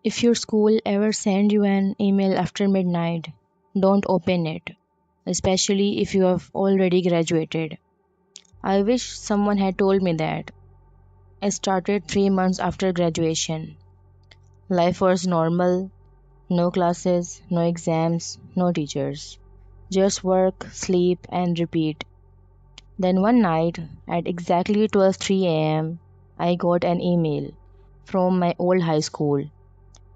If your school ever send you an email after midnight, don't open it, especially if you have already graduated. I wish someone had told me that. I started 3 months after graduation. Life was normal, no classes, no exams, no teachers. Just work, sleep, and repeat. Then one night, at exactly 12:03 a.m., I got an email from my old high school.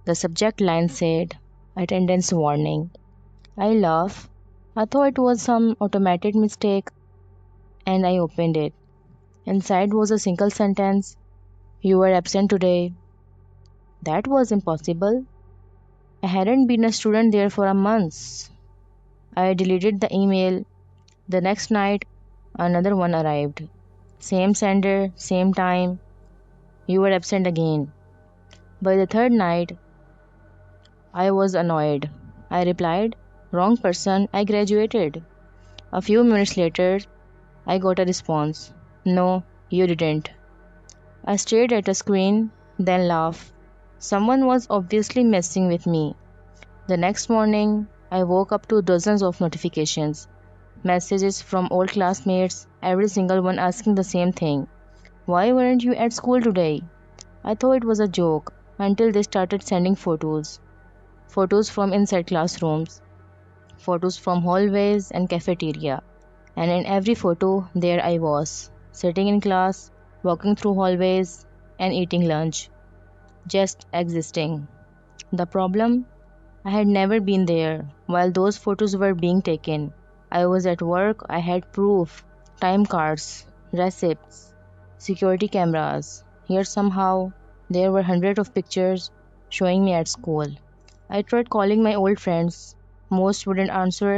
The subject line said, "Attendance warning." I laughed. I thought it was some automated mistake, and I opened it. Inside was a single sentence: "You were absent today." That was impossible. I hadn't been a student there for a month. I deleted the email. The next night, another one arrived. Same sender, same time. "You were absent again." By the third night, I was annoyed. I replied, "Wrong person, I graduated." A few minutes later, I got a response: "No, you didn't." I stared at a screen, then laughed. Someone was obviously messing with me. The next morning, I woke up to dozens of notifications, messages from old classmates, every single one asking the same thing: "Why weren't you at school today?" I thought it was a joke until they started sending photos. Photos from inside classrooms, photos from hallways and cafeteria. And in every photo, there I was, sitting in class, walking through hallways, and eating lunch, just existing. The problem? I had never been there while those photos were being taken. I was at work, I had proof, time cards, receipts, security cameras. Yet somehow, there were hundreds of pictures showing me at school. I tried calling my old friends. Most wouldn't answer.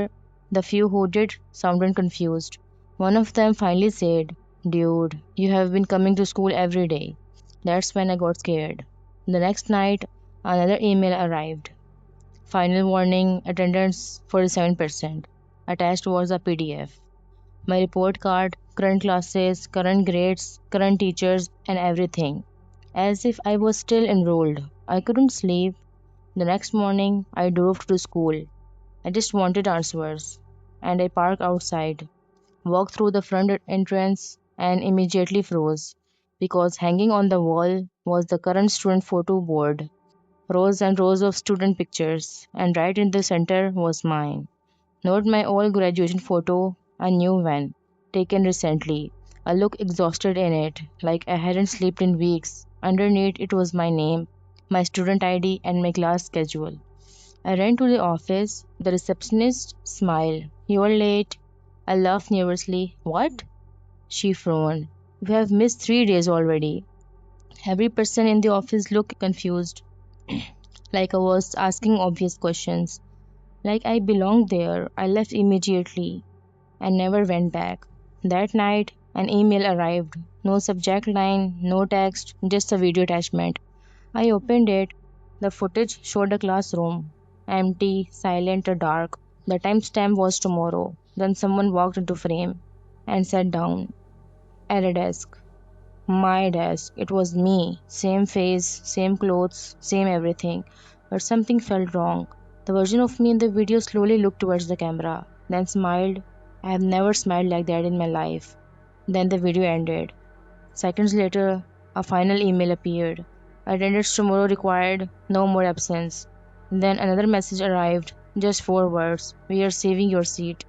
The few who did sounded confused. One of them finally said, "Dude, you have been coming to school every day." That's when I got scared. The next night, another email arrived. Final warning, attendance 47%. Attached was a PDF. My report card, current classes, current grades, current teachers, and everything. As if I was still enrolled. I couldn't sleep. The next morning, I drove to school. I just wanted answers. And I parked outside, walked through the front entrance, and immediately froze. Because hanging on the wall was the current student photo board, rows and rows of student pictures, and right in the center was mine. Not my old graduation photo, a new one, taken recently. I looked exhausted in it, like I hadn't slept in weeks. Underneath it was my name, my student ID, and my class schedule. I ran to the office. The receptionist smiled. "You're late." I laughed nervously. "What?" She frowned. "We have missed 3 days already." Every person in the office looked confused, like I was asking obvious questions. Like I belonged there. I left immediately and never went back. That night, an email arrived. No subject line, no text, just a video attachment. I opened it. The footage showed a classroom. Empty, silent, dark. The timestamp was tomorrow. Then someone walked into frame and sat down at a desk. My desk. It was me. Same face, same clothes, same everything. But something felt wrong. The version of me in the video slowly looked towards the camera, then smiled. I have never smiled like that in my life. Then the video ended. Seconds later, a final email appeared. "Attendance tomorrow required, no more absence." Then another message arrived, just 4 words: "We are saving your seat."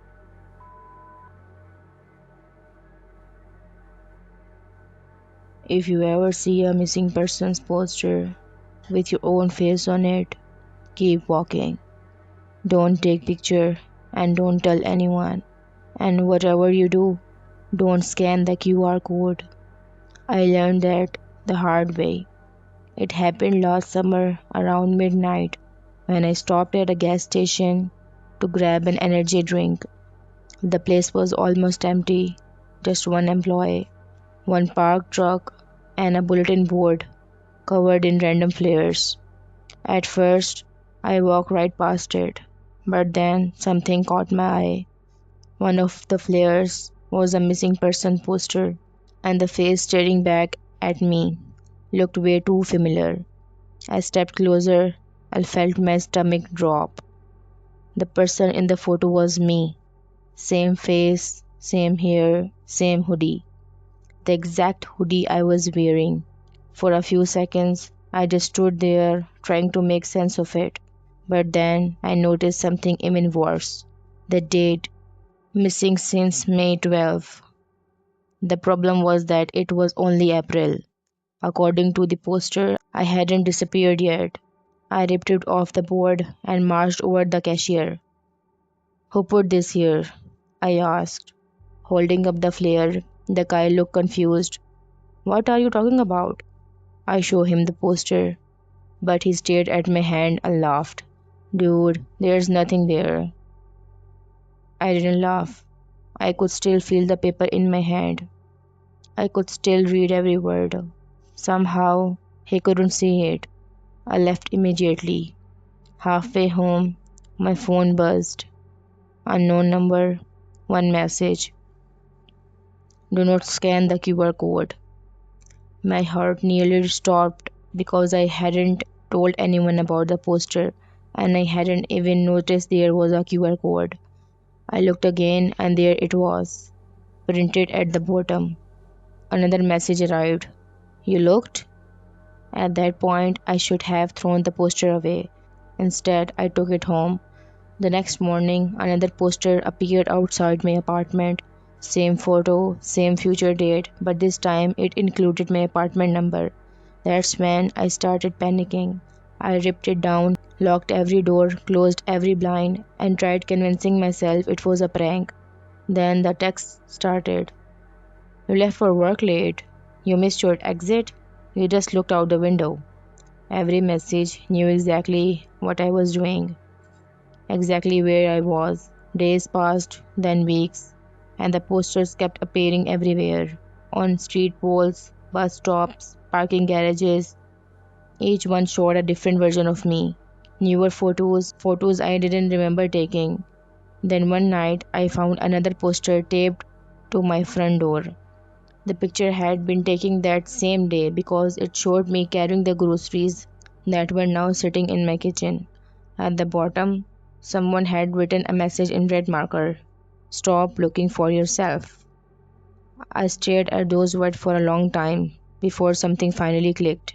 If you ever see a missing persons poster with your own face on it, keep walking. Don't take picture and don't tell anyone. And whatever you do, don't scan the QR code. I learned that the hard way. It happened last summer around midnight when I stopped at a gas station to grab an energy drink. The place was almost empty, just one employee, one parked truck, and a bulletin board covered in random flares. At first, I walked right past it, but then something caught my eye. One of the flares was a missing person poster, and the face staring back at me looked way too familiar. I stepped closer and felt my stomach drop. The person in the photo was me. Same face, same hair, same hoodie. The exact hoodie I was wearing. For a few seconds, I just stood there trying to make sense of it. But then I noticed something even worse. The date, missing since May 12. The problem was that it was only April. According to the poster, I hadn't disappeared yet. I ripped it off the board and marched over the cashier. Who put this here? I asked, holding up the flare. The guy looked confused. What are you talking about? I showed him the poster, but he stared at my hand and laughed. Dude, there's nothing there. I didn't laugh. I could still feel the paper in my hand. I could still read every word. Somehow, he couldn't see it. I left immediately. Halfway home, my phone buzzed. Unknown number, one message. Do not scan the QR code. My heart nearly stopped because I hadn't told anyone about the poster and I hadn't even noticed there was a QR code. I looked again and there it was, printed at the bottom. Another message arrived. You looked? At that point, I should have thrown the poster away. Instead, I took it home. The next morning, another poster appeared outside my apartment. Same photo, same future date, but this time it included my apartment number. That's when I started panicking. I ripped it down, locked every door, closed every blind, and tried convincing myself it was a prank. Then the text started. You left for work late. You missed your exit. You just looked out the window. Every message knew exactly what I was doing, exactly where I was. Days passed, then weeks, and the posters kept appearing everywhere on street poles, bus stops, parking garages. Each one showed a different version of me. Newer photos, photos I didn't remember taking. Then one night, I found another poster taped to my front door. The picture had been taken that same day because it showed me carrying the groceries that were now sitting in my kitchen. At the bottom, someone had written a message in red marker. Stop looking for yourself. I stared at those words for a long time before something finally clicked.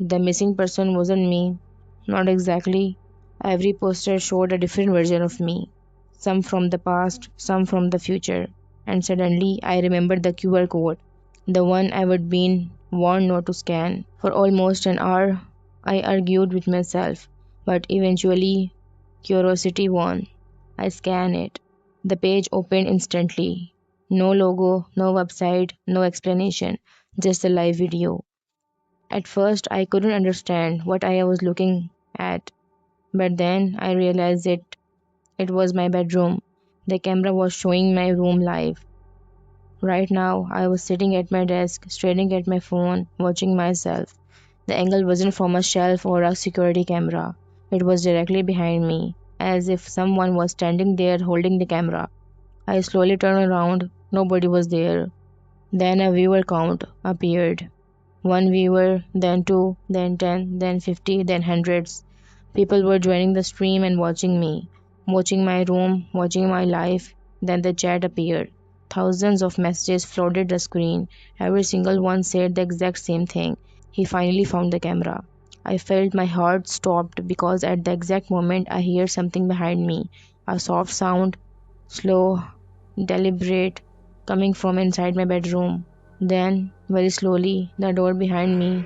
The missing person wasn't me. Not exactly. Every poster showed a different version of me. Some from the past, some from the future. And suddenly I remembered the QR code. The one I would been warned not to scan. For almost an hour, I argued with myself, but eventually curiosity won. I scanned it. The page opened instantly. No logo, no website, no explanation, just a live video. At first, I couldn't understand what I was looking at, but then I realized it was my bedroom. The camera was showing my room live. Right now, I was sitting at my desk, staring at my phone, watching myself. The angle wasn't from a shelf or a security camera. It was directly behind me, as if someone was standing there holding the camera. I slowly turned around. Nobody was there. Then a viewer count appeared. One viewer, then two, then 10, then 50, then hundreds. People were joining the stream and watching me, watching my room, watching my life. Then the chat appeared. Thousands of messages flooded the screen. Every single one said the exact same thing. He finally found the camera. I felt my heart stopped because at the exact moment I heard something behind me. A soft sound, slow, deliberate, coming from inside my bedroom. Then, very slowly, the door behind me